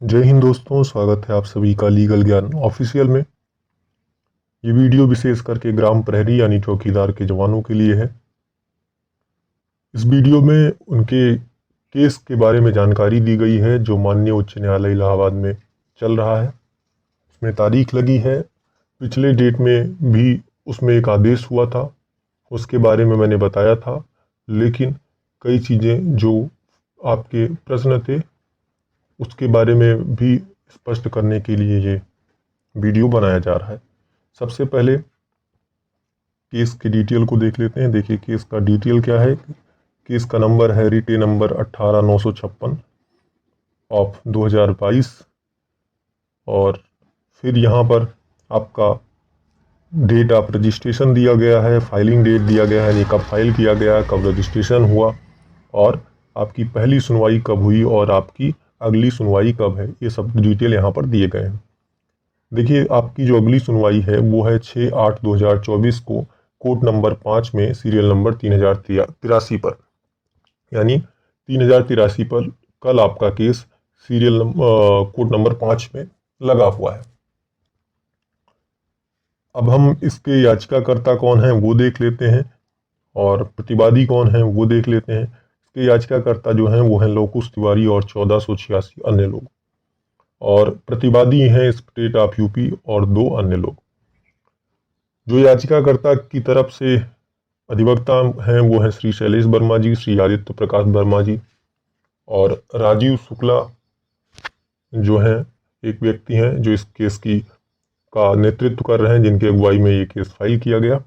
जय हिंद दोस्तों, स्वागत है आप सभी का लीगल ज्ञान ऑफिशियल में। ये वीडियो विशेष करके ग्राम प्रहरी यानी चौकीदार के जवानों के लिए है। इस वीडियो में उनके केस के बारे में जानकारी दी गई है जो माननीय उच्च न्यायालय इलाहाबाद में चल रहा है। उसमें तारीख लगी है, पिछले डेट में भी उसमें एक आदेश हुआ था, उसके बारे में मैंने बताया था। लेकिन कई चीज़ें जो आपके प्रश्न थे उसके बारे में भी स्पष्ट करने के लिए ये वीडियो बनाया जा रहा है। सबसे पहले केस की डिटेल को देख लेते हैं। देखिए केस का डिटेल क्या है। केस का नंबर है रिटे नंबर 18956 ऑफ 2022 और फिर यहाँ पर आपका डेट ऑफ रजिस्ट्रेशन दिया गया है, फाइलिंग डेट दिया गया है, यानी कब फाइल किया गया, कब रजिस्ट्रेशन हुआ और आपकी पहली सुनवाई कब हुई और आपकी अगली सुनवाई कब है। ये सब डिटेल यहाँ पर दिए गए हैं। देखिए आपकी जो अगली सुनवाई है वो है 6/8/2024 को कोर्ट नंबर 5 में सीरियल नंबर 3083 पर, यानी 3083 पर कल आपका केस सीरियल कोर्ट नंबर 5 में लगा हुआ है। अब हम इसके याचिकाकर्ता कौन हैं वो देख लेते हैं और प्रतिवादी कौन हैं वो देख लेते हैं। इसके याचिकाकर्ता जो हैं वो हैं लोकुश तिवारी और 1486 अन्य लोग, और प्रतिवादी हैं स्टेट ऑफ यूपी और 2 अन्य लोग। जो याचिकाकर्ता की तरफ से अधिवक्ता हैं वो हैं श्री शैलेश वर्मा जी, श्री आदित्य प्रकाश वर्मा जी और राजीव शुक्ला जो हैं एक व्यक्ति हैं जो इस केस की का नेतृत्व कर रहे हैं, जिनके अगुवाई में ये केस फाइल किया गया।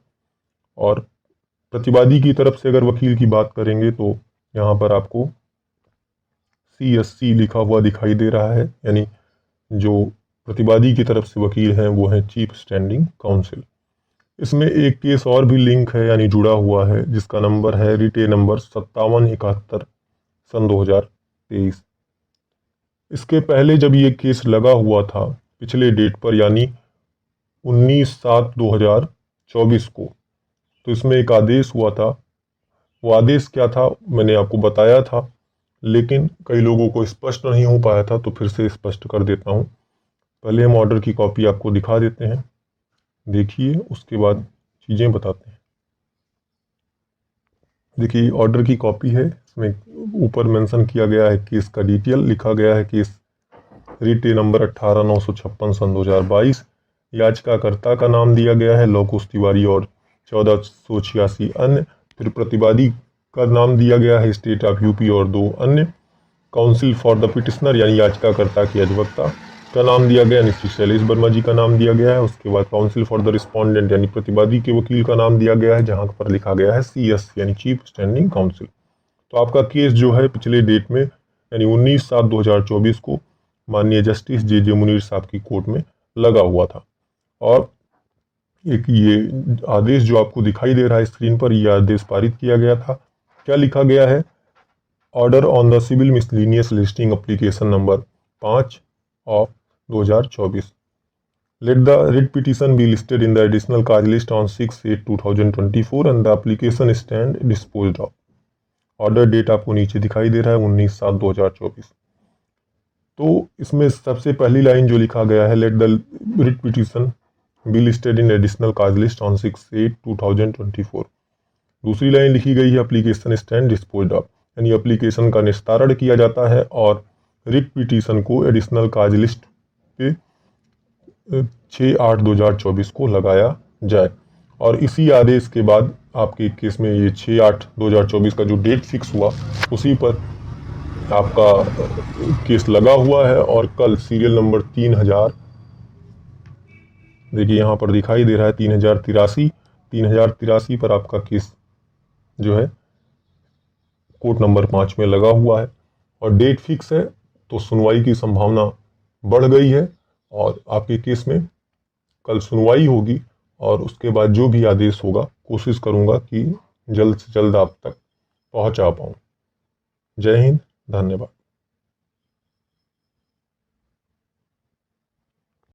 और प्रतिवादी की तरफ से अगर वकील की बात करेंगे तो यहाँ पर आपको CSC लिखा हुआ दिखाई दे रहा है, यानी जो प्रतिवादी की तरफ से वकील हैं वो हैं चीफ स्टैंडिंग काउंसिल। इसमें एक केस और भी लिंक है यानी जुड़ा हुआ है, जिसका नंबर है रिटे नंबर 5771 सन 2023। इसके पहले जब ये केस लगा हुआ था पिछले डेट पर यानी 19/7/2024 को, तो इसमें एक आदेश हुआ था। वो आदेश क्या था मैंने आपको बताया था, लेकिन कई लोगों को स्पष्ट नहीं हो पाया था, तो फिर से स्पष्ट कर देता हूँ। पहले हम ऑर्डर की कॉपी आपको दिखा देते हैं, देखिए, उसके बाद चीज़ें बताते हैं। देखिए ऑर्डर की कॉपी है, इसमें ऊपर मेंशन किया गया है केस का डिटेल, लिखा गया है केस रिटे नंबर 18956 सन 2022। याचिकाकर्ता का नाम दिया गया है लोकुश तिवारी और 1486 अन्य। फिर प्रतिवादी का नाम दिया गया है स्टेट ऑफ यूपी और 2 अन्य। काउंसिल फॉर द पिटिशनर यानी याचिकाकर्ता की अधिवक्ता का नाम दिया गया, श्री शैलेश वर्मा जी का नाम दिया गया है। उसके बाद काउंसिल फॉर द रिस्पोंडेंट यानी प्रतिवादी के वकील का नाम दिया गया है, जहां पर लिखा गया है CS यानी चीफ स्टैंडिंग काउंसिल। तो आपका केस जो है पिछले डेट में यानी 19/7/2024 को माननीय जस्टिस JJ मुनीर साहब की कोर्ट में लगा हुआ था। और एक ये आदेश जो आपको दिखाई दे रहा है स्क्रीन पर, यह आदेश पारित किया गया था। क्या लिखा गया है? Order on the civil miscellaneous listing application number 5 of 2024। Let the writ petition be listed in the additional cause list on 6/8/2024 and the application stand disposed of. Order date आपको नीचे दिखाई दे रहा है 19/7/2024। तो इसमें सबसे पहली लाइन जो लिखा गया है, let the writ petition be listed in additional cause list on 6/8/2024। दूसरी लाइन लिखी गई है एप्लीकेशन स्टैंड डिस्पोज्ड ऑफ, यानी एप्लीकेशन का निस्तारण किया जाता है और रिट पिटिशन को एडिशनल काज लिस्ट पे 6/8/2024 को लगाया जाए। और इसी आदेश के बाद आपके केस में ये 6/8/2024 का जो डेट फिक्स हुआ उसी पर आपका केस लगा हुआ है। और कल सीरियल नंबर 3000, देखिए यहाँ पर दिखाई दे रहा है 3083 पर आपका केस जो है कोर्ट नंबर 5 में लगा हुआ है और डेट फिक्स है, तो सुनवाई की संभावना बढ़ गई है और आपके केस में कल सुनवाई होगी। और उसके बाद जो भी आदेश होगा कोशिश करूंगा कि जल्द से जल्द आप तक पहुंचा पाऊं। जय हिंद, धन्यवाद।